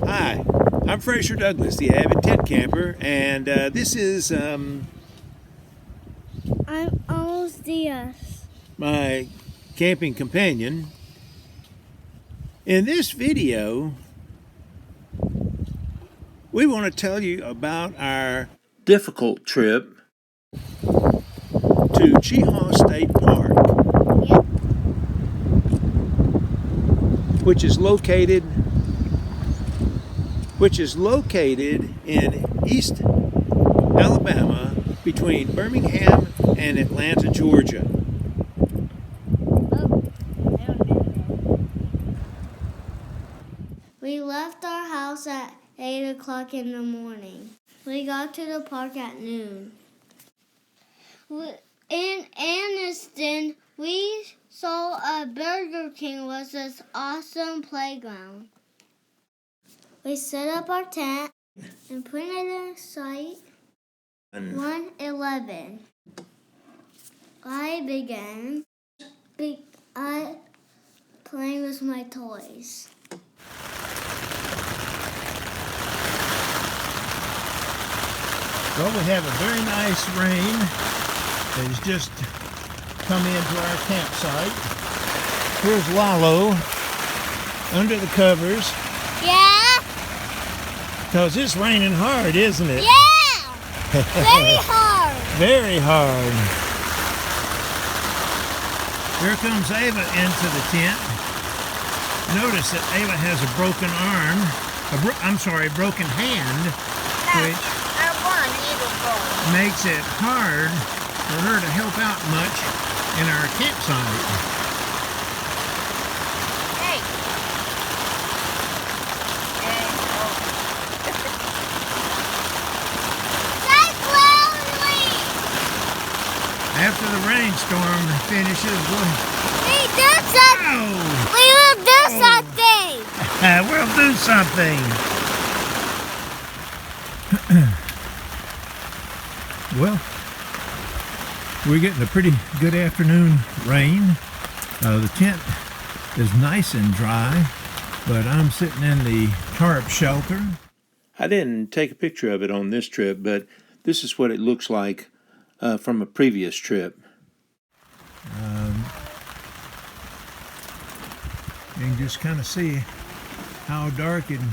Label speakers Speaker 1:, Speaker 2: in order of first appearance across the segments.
Speaker 1: Hi, I'm Fraser Douglas, the avid tent camper, and this is
Speaker 2: I'm almost Diaz.
Speaker 1: my camping companion. In this video, we want to tell you about our difficult trip to Cheaha State Park,
Speaker 2: Yep.
Speaker 1: which is located in East Alabama between Birmingham and Atlanta, Georgia.
Speaker 2: We left our house at 8 o'clock in the morning. We got to the park at noon. In Anniston, we saw a Burger King was this awesome playground. We set up our tent and put it in sight. 1:11. I began playing with my toys.
Speaker 1: Well, we have a very nice rain that has just come into our campsite. Here's Lalo under the covers.
Speaker 2: Yeah?
Speaker 1: Because it's raining hard, isn't it?
Speaker 2: Yeah! Very hard.
Speaker 1: Very hard. Here comes Ava into the tent. Notice that Ava has a broken arm, broken hand, which makes it hard for her to help out much in our campsite.
Speaker 3: Hey.
Speaker 1: After the rainstorm finishes, we'll do something. Well, we're getting a pretty good afternoon rain. The tent is nice and dry, but I'm sitting in the tarp shelter. I didn't take a picture of it on this trip, but this is what it looks like from a previous trip. You can just kind of see how dark and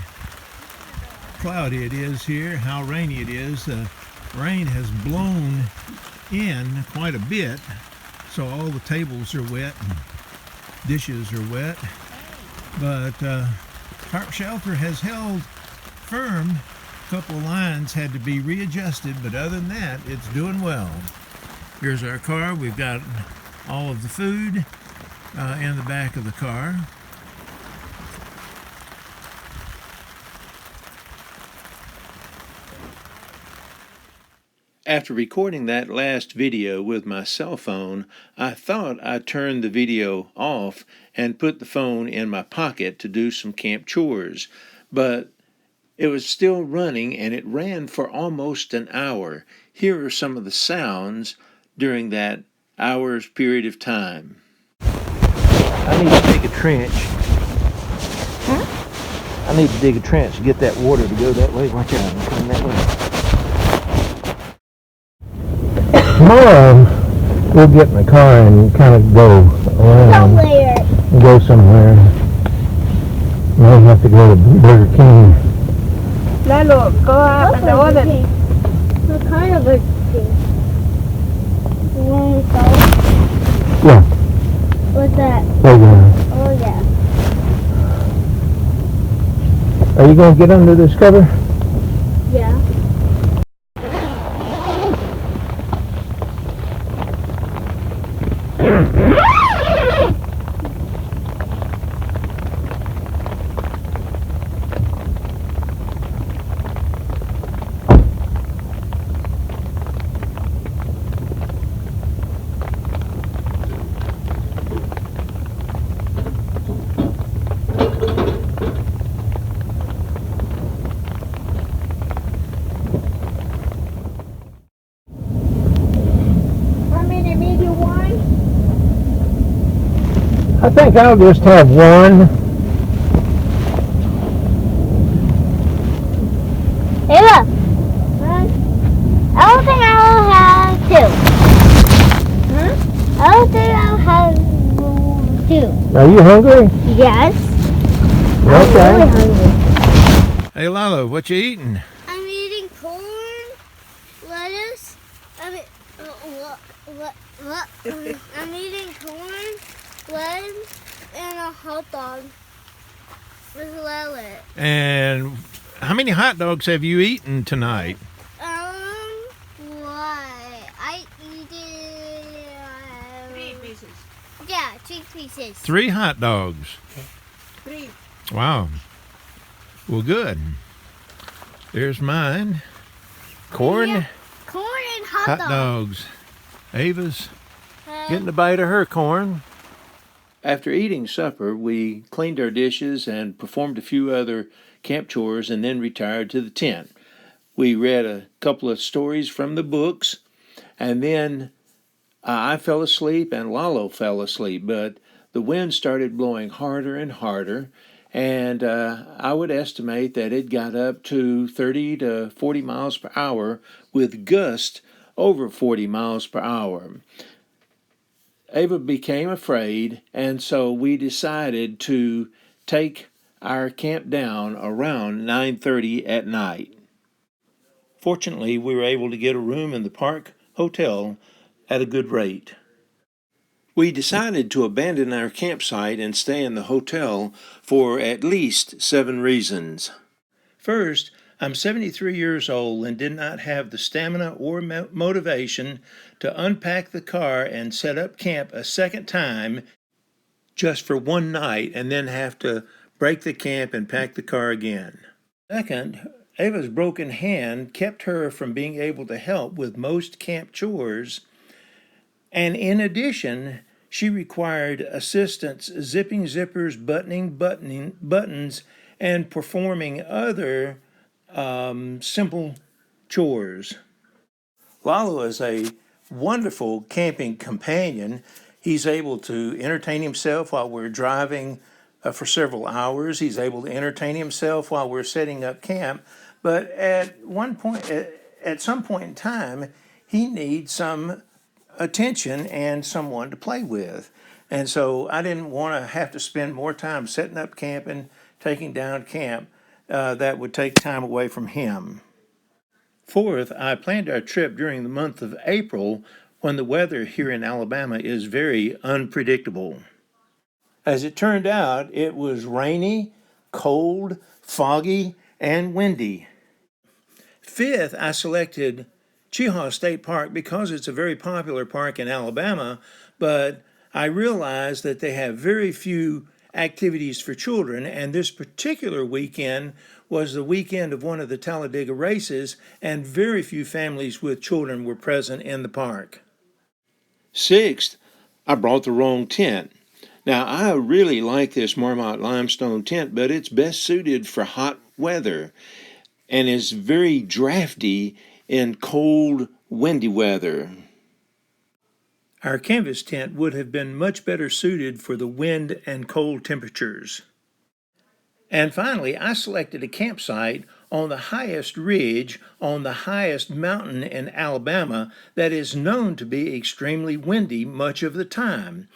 Speaker 1: cloudy it is here, how rainy it is. The rain has blown in quite a bit, so all the tables are wet and dishes are wet. But tarp shelter has held firm. A couple of lines had to be readjusted, but other than that, it's doing well. Here's our car. We've got all of the food in the back of the car. After recording that last video with my cell phone, I thought I'd turn the video off and put the phone in my pocket to do some camp chores, but it was still running and it ran for almost an hour. Here are some of the sounds during that hour's period of time. I need to dig a trench.
Speaker 4: Huh?
Speaker 1: I need to dig a trench to get that water to go that way. Watch out, I'm coming that way.
Speaker 4: Tomorrow, we'll get in the car and kind of go around. Go somewhere. We'll have to go to Burger King.
Speaker 3: Lalo, go up and order.
Speaker 2: What kind of Burger King? You want me to go?
Speaker 4: Yeah.
Speaker 2: What's that?
Speaker 4: Playground.
Speaker 2: Oh, yeah.
Speaker 4: Are you going to get under this cover?
Speaker 2: Yeah.
Speaker 4: I think I'll just have one.
Speaker 2: too.
Speaker 4: Are you hungry?
Speaker 2: Yes.
Speaker 4: Okay.
Speaker 2: I'm really hungry.
Speaker 1: Hey, Lalo, what you eating?
Speaker 2: I'm eating corn, lettuce. I'm eating corn, lettuce, and a hot dog with lettuce.
Speaker 1: And how many hot dogs have you eaten tonight?
Speaker 2: What? I eat it.
Speaker 3: 3 pieces.
Speaker 2: Yeah, 3 pieces.
Speaker 1: 3 hot dogs.
Speaker 3: 3.
Speaker 1: Wow. Well, good. There's mine. Corn,
Speaker 2: Yeah, corn and hot dog.
Speaker 1: dogs. Ava's getting a bite of her corn. After eating supper, we cleaned our dishes and performed a few other camp chores and then retired to the tent. We read a couple of stories from the books, and then I fell asleep and Lalo fell asleep, but the wind started blowing harder and harder, and I would estimate that it got up to 30 to 40 miles per hour with gusts over 40 miles per hour. Ava became afraid, and so we decided to take our camp down around 9:30 at night. Fortunately, we were able to get a room in the park hotel at a good rate. We decided to abandon our campsite and stay in the hotel for at least 7 reasons. First, I'm 73 years old and did not have the stamina or motivation to unpack the car and set up camp a second time just for one night and then have to break the camp and pack the car again. Second, Ava's broken hand kept her from being able to help with most camp chores, and in addition, she required assistance zipping zippers, buttoning buttons, and performing other simple chores. Lalo is a wonderful camping companion. He's able to entertain himself while we're driving for several hours. He's able to entertain himself while we're setting up camp. But at some point in time, he needs some attention and someone to play with. And so I didn't want to have to spend more time setting up camp and taking down camp. That would take time away from him. Fourth, I planned our trip during the month of April when the weather here in Alabama is very unpredictable. As it turned out, it was rainy, cold, foggy, and windy. Fifth, I selected Cheaha State Park because it's a very popular park in Alabama, but I realized that they have very few activities for children, and this particular weekend was the weekend of one of the Talladega races, and very few families with children were present in the park. Sixth, I brought the wrong tent. Now, I really like this Marmot limestone tent, but it's best suited for hot weather and is very drafty in cold, windy weather. Our canvas tent would have been much better suited for the wind and cold temperatures. And finally, I selected a campsite on the highest ridge on the highest mountain in Alabama that is known to be extremely windy much of the time.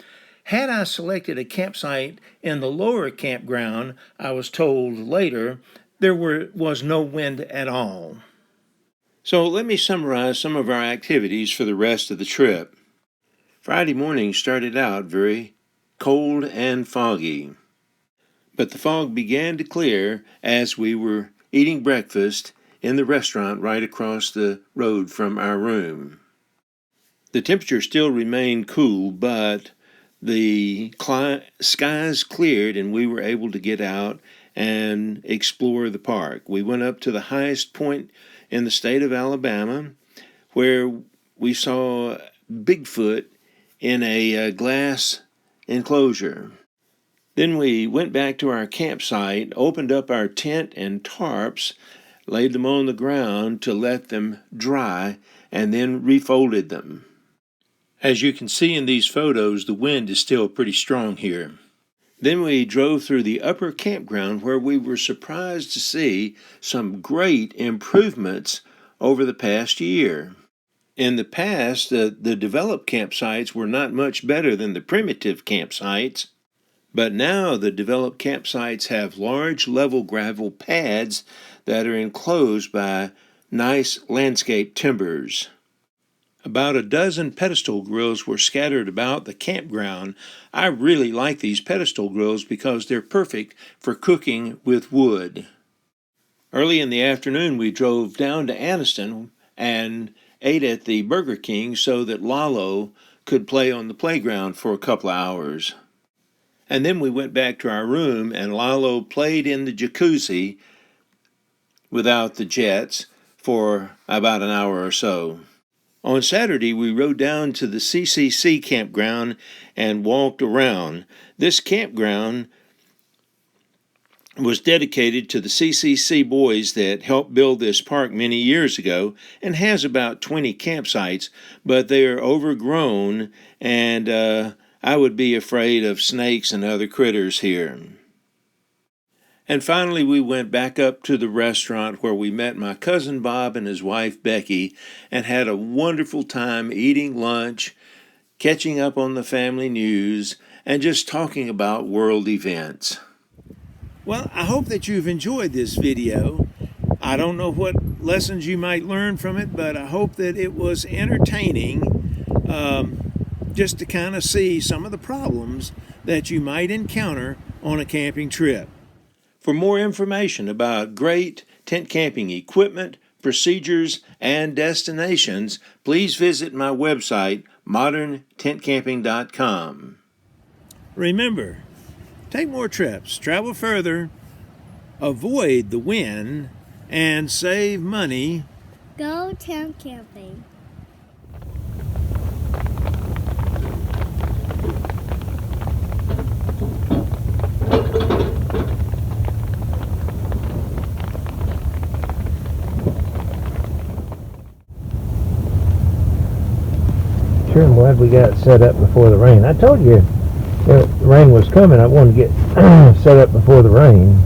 Speaker 1: Had I selected a campsite in the lower campground, I was told later, there was no wind at all. So let me summarize some of our activities for the rest of the trip. Friday morning started out very cold and foggy, but the fog began to clear as we were eating breakfast in the restaurant right across the road from our room. The temperature still remained cool, but the skies cleared and we were able to get out and explore the park. We went up to the highest point in the state of Alabama where we saw Bigfoot in a glass enclosure. Then we went back to our campsite, opened up our tent and tarps, laid them on the ground to let them dry, and then refolded them. As you can see in these photos, the wind is still pretty strong here. Then we drove through the upper campground where we were surprised to see some great improvements over the past year. In the past, the developed campsites were not much better than the primitive campsites. But now the developed campsites have large level gravel pads that are enclosed by nice landscape timbers. About a dozen pedestal grills were scattered about the campground. I really like these pedestal grills because they're perfect for cooking with wood. Early in the afternoon, we drove down to Anniston and ate at the Burger King so that Lalo could play on the playground for a couple of hours. And then we went back to our room and Lalo played in the jacuzzi without the jets for about an hour or so. On Saturday, we rode down to the CCC campground and walked around. This campground was dedicated to the CCC boys that helped build this park many years ago and has about 20 campsites, but they are overgrown and I would be afraid of snakes and other critters here. And finally, we went back up to the restaurant where we met my cousin Bob and his wife Becky and had a wonderful time eating lunch, catching up on the family news, and just talking about world events. Well, I hope that you've enjoyed this video. I don't know what lessons you might learn from it, but I hope that it was entertaining just to kind of see some of the problems that you might encounter on a camping trip. For more information about great tent camping equipment, procedures, and destinations, please visit my website, moderntentcamping.com. Remember, take more trips, travel further, avoid the wind, and save money.
Speaker 2: Go tent camping.
Speaker 4: Sure, I'm glad we got it set up before the rain. I told you the rain was coming. I wanted to get set up before the rain.